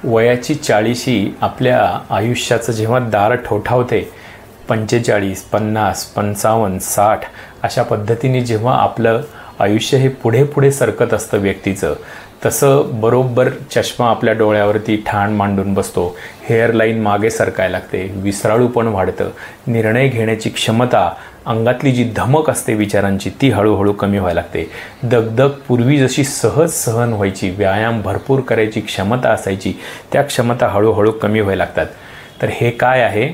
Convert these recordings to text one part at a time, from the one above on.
वयाची 40 आपल्या आयुष्याचं जेव्हा दार ठोठावते, 45, 50, 55, 60 अशा पद्धतीने जेव्हा आपलं आयुष्य हे पुढे पुढे सरकत असतं व्यक्तीचं, तसं बरोबर चष्मा आपल्या डोळ्यावरती ठाण मांडून बसतो, हेअरलाईन मागे सरकायला लागते, विसराळूपण वाढतं, निर्णय घेण्याची क्षमता, अंगातली जी धमक असते विचारांची ती हळूहळू कमी व्हायला लागते. दगदग पूर्वी जशी सहज सहन व्हायची, व्यायाम भरपूर करायची क्षमता असायची, त्या क्षमता हळूहळू कमी व्हायला लागतात. तर हे काय आहे,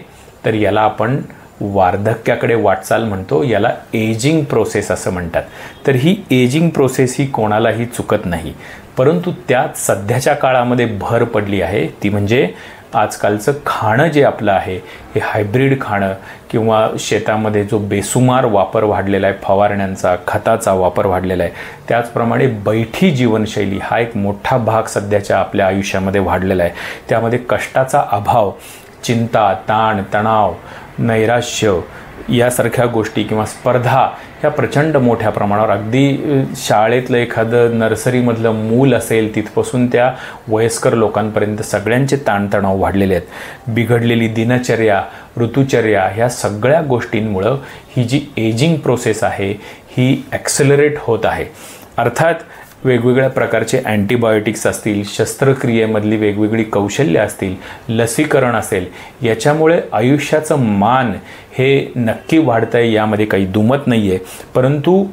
तर याला आपण वार्धक्याकडे वाटचाल म्हणतो, याला एजिंग प्रोसेस असं म्हणतात. तर ही एजिंग प्रोसेस ही कोणालाही चुकत नाही, परंतु त्यात सध्याच्या काळामध्ये भर पडली आहे. ती म्हणजे आजकालचं खाणं जे आपलं आहे हे हायब्रिड खाणं, किंवा शेतामध्ये जो बेसुमार वापर वाढलेला आहे, फवारण्यांचा, खताचा वापर वाढलेला आहे, त्याचप्रमाणे बैठी जीवनशैली हा एक मोठा भाग सध्याच्या आपल्या आयुष्यामध्ये वाढलेला आहे. त्यामध्ये कष्टाचा अभाव, चिंता, ताण, तणाव, नैराश्य यासारख्या गोष्टी किंवा स्पर्धा ह्या प्रचंड मोठ्या प्रमाणावर, अगदी शाळेतलं एखादं नर्सरीमधलं मूल असेल तिथपासून त्या वयस्कर लोकांपर्यंत सगळ्यांचे ताणतणाव वाढलेले आहेत. बिघडलेली दिनचर्या, ऋतुचर्या ह्या सगळ्या गोष्टींमुळं ही जी एजिंग प्रोसेस आहे ही ॲक्सेलरेट होत आहे. अर्थात वेगवेगळ्या प्रकारचे अँटीबायोटिक्स असतील, शस्त्रक्रियेमधली वेगवेगळी कौशल्य असतील, लसीकरण असेल, याच्यामुळे आयुष्याचं मान हे नक्की वाढतं आहे, यामध्ये काही दुमत नाही आहे. परंतु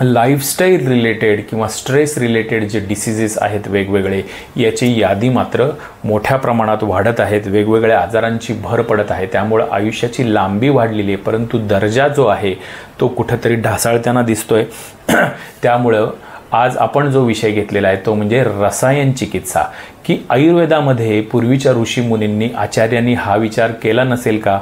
लाईफस्टाईल रिलेटेड किंवा स्ट्रेस रिलेटेड जे डिसीजेस आहेत वेगवेगळे, याची यादी मात्र मोठ्या प्रमाणात वाढत आहेत, वेगवेगळ्या आजारांची भर पडत आहे. त्यामुळं आयुष्याची लांबी वाढलेली आहे, परंतु दर्जा जो आहे तो कुठंतरी ढासळताना दिसतोय. त्यामुळं आज आपण जो विषय घेतलेला आहे तो म्हणजे रसायन चिकित्सा, की आयुर्वेदामध्ये पूर्वीच्या ऋषीमुनींनी, आचार्यांनी हा विचार केला नसेल का?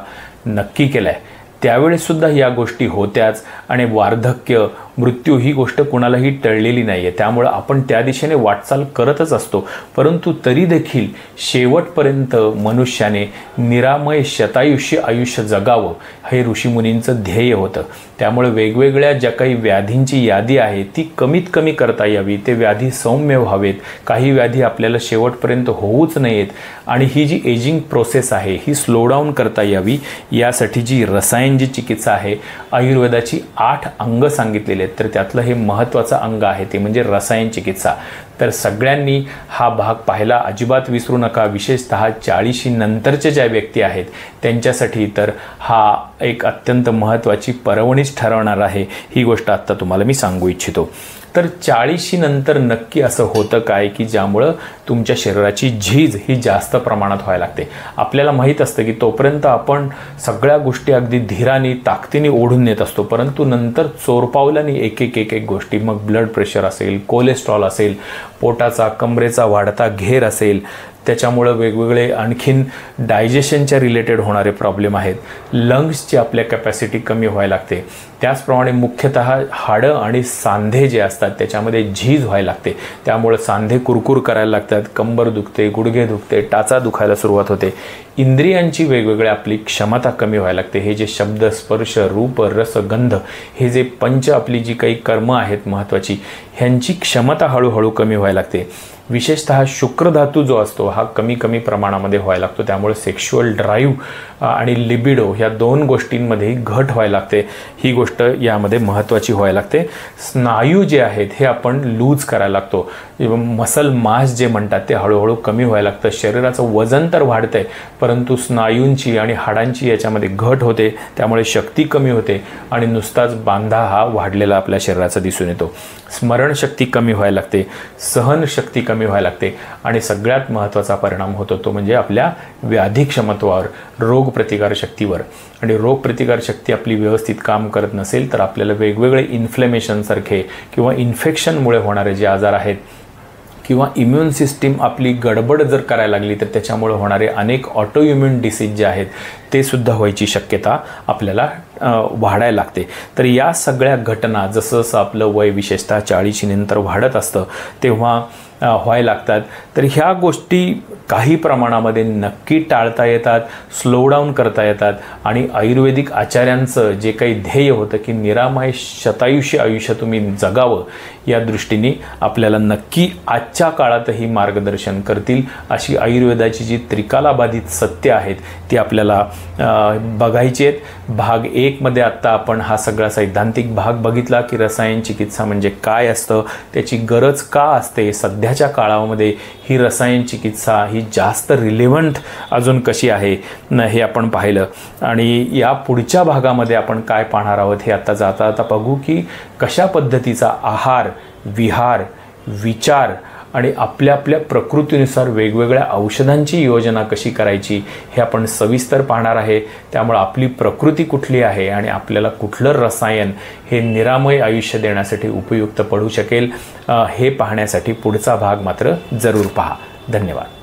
नक्की केला आहे. त्यावेळेसुद्धा या गोष्टी होत्याच आणि वार्धक्य, मृत्यू ही गोष्ट कुणालाही टळलेली नाही आहे. त्यामुळं आपण त्या दिशेने वाटचाल करतच असतो. परंतु तरी देखील शेवटपर्यंत मनुष्याने निरामय शतायुष्य आयुष्य जगावं हे ऋषीमुनींचं ध्येय होतं. त्यामुळे वेगवेगळ्या ज्या काही व्याधींची यादी आहे ती कमीत कमी करता यावी, ते व्याधी सौम्य व्हावेत, काही व्याधी आपल्याला शेवटपर्यंत होऊच नयेत, आणि ही जी एजिंग प्रोसेस आहे ही स्लो डाऊन करता यावी, यासाठी जी रसायन जी चिकित्सा आहे, आयुर्वेदाची 8 अंग सांगितलेले आहेत. तर त्यातलं हे महत्त्वाचं अंग आहे ते म्हणजे रसायन चिकित्सा. तर सगळ्यांनी हा भाग पाहायला अजिबात विसरू नका. विशेषतः 40 नंतरच्या ज्या व्यक्ती आहेत त्यांच्यासाठी तर हा एक अत्यंत महत्त्वाची पर्वणीच ठरवणार आहे. ही गोष्ट आत्ता तुम्हाला मी सांगू इच्छितो. तर 40 नंतर नक्की असं होतं काय की ज्यामुळं तुमच्या शरीराची झीज ही जास्त प्रमाणात व्हायला लागते. आपल्याला माहीत असतं की तोपर्यंत आपण सगळ्या गोष्टी अगदी धीराने, ताकदीने ओढून नेत असतो, परंतु नंतर चोरपावलाने एक एक गोष्टी, मग ब्लड प्रेशर असेल, कोलेस्ट्रॉल असेल, पोटाचा, कमरेचा वाढता घेर असेल, त्याच्यामुळं वेगवेगळे आणखीन डायजेशनच्या रिलेटेड होणारे प्रॉब्लेम आहेत, लंग्सची आपल्या कॅपॅसिटी कमी व्हायला लागते. त्याचप्रमाणे मुख्यतः हाडं आणि सांधे जे असतात त्याच्यामध्ये झीज व्हायला लागते. त्यामुळं सांधे कुरकुर करायला लागतात, कंबर दुखते, गुडघे दुखते, टाचा दुखायला सुरुवात होते. इंद्रियांची वेगवेगळ्या आपली क्षमता कमी व्हायला लागते. हे जे शब्द, स्पर्श, रूप, रस, गंध हे जे पंच आपली जी काही कर्म आहेत महत्त्वाची, ह्यांची क्षमता हळूहळू कमी व्हायला लागते. विशेषतः शुक्रधातू जो असतो हा कमी प्रमाणामध्ये व्हायला लागतो. त्यामुळे सेक्शुअल ड्राईव्ह आणि लिबिडो ह्या 2 गोष्टींमध्ये घट व्हायला लागते. ही गोष्ट यामध्ये महत्त्वाची व्हायला लागते. स्नायू जे आहेत हे आपण लूज करायला लागतो. मसल मास जे म्हणतात ते हळूहळू कमी व्हायला लागतं. शरीराचं वजन तर वाढतं आहे, परंतु स्नायूंची आणि हाडांची याच्यामध्ये घट होते. त्यामुळे शक्ती कमी होते आणि नुसताच बांधा हा वाढलेला आपल्या शरीराचा दिसून येतो. स्मरणशक्ती कमी व्हायला लागते, सहनशक्ती कमी व्हायला लागते, आणि सगळ्यात महत्त्वाचा परिणाम होतो तो म्हणजे आपल्या व्याधिक्षमत्वावर, रोगप्रतिकारशक्तीवर. आणि रोगप्रतिकारशक्ती आपली व्यवस्थित काम करत नसेल तर आपल्याला वेगवेगळे इन्फ्लेमेशनसारखे किंवा इन्फेक्शनमुळे होणारे जे आजार आहेत, किंवा इम्युन सिस्टीम आपली गडबड जर करायला लागली तर त्याच्यामुळे होणारे अनेक ऑटो इम्युन डिसीज जे आहेत ते सुद्धा व्हायची शक्यता आपल्याला वाढायला लागते. तर या सगळ्या घटना जसं जसं आपलं वय विशेषतः 40 नंतर वाढत असतं तेव्हा व्हायला लागतात. तर ह्या गोष्टी काही प्रमाणामध्ये नक्की टाळता येतात, स्लो डाऊन करता येतात आणि आयुर्वेदिक आचार्यांचं जे काही ध्येय होतं की निरामय शतायुष्य आयुष्य तुम्ही जगावं, या दृष्टीने आपल्याला नक्की आजच्या काळातही मार्गदर्शन करतील अशी आयुर्वेदाची जी त्रिकालाबाधित सत्य आहेत ती आपल्याला बघायची आहेत. भाग 1 मध्ये आत्ता आपण हा सगळा सैद्धांतिक भाग बघितला की रसायन चिकित्सा म्हणजे काय असतं, त्याची गरज का असते, सध्याच्या काळामध्ये ही रसायन चिकित्सा ही जास्त रिलेव्हंट अजून कशी आहे हे आपण पाहिलं. आणि या पुढच्या भागामध्ये आपण काय पाहणार आहोत हे आता जाता बघू की कशा पद्धतीचा आहार, विहार, विचार आणि आपल्या आपल्या प्रकृतीनुसार वेगवेगळ्या औषधांची योजना कशी करायची हे आपण सविस्तर पाहणार आहे. त्यामुळे आपली प्रकृती कुठली आहे आणि आपल्याला कुठलं रसायन हे निरामय आयुष्य देण्यासाठी उपयुक्त पडू शकेल हे पाहण्यासाठी पुढचा भाग मात्र जरूर पहा. धन्यवाद.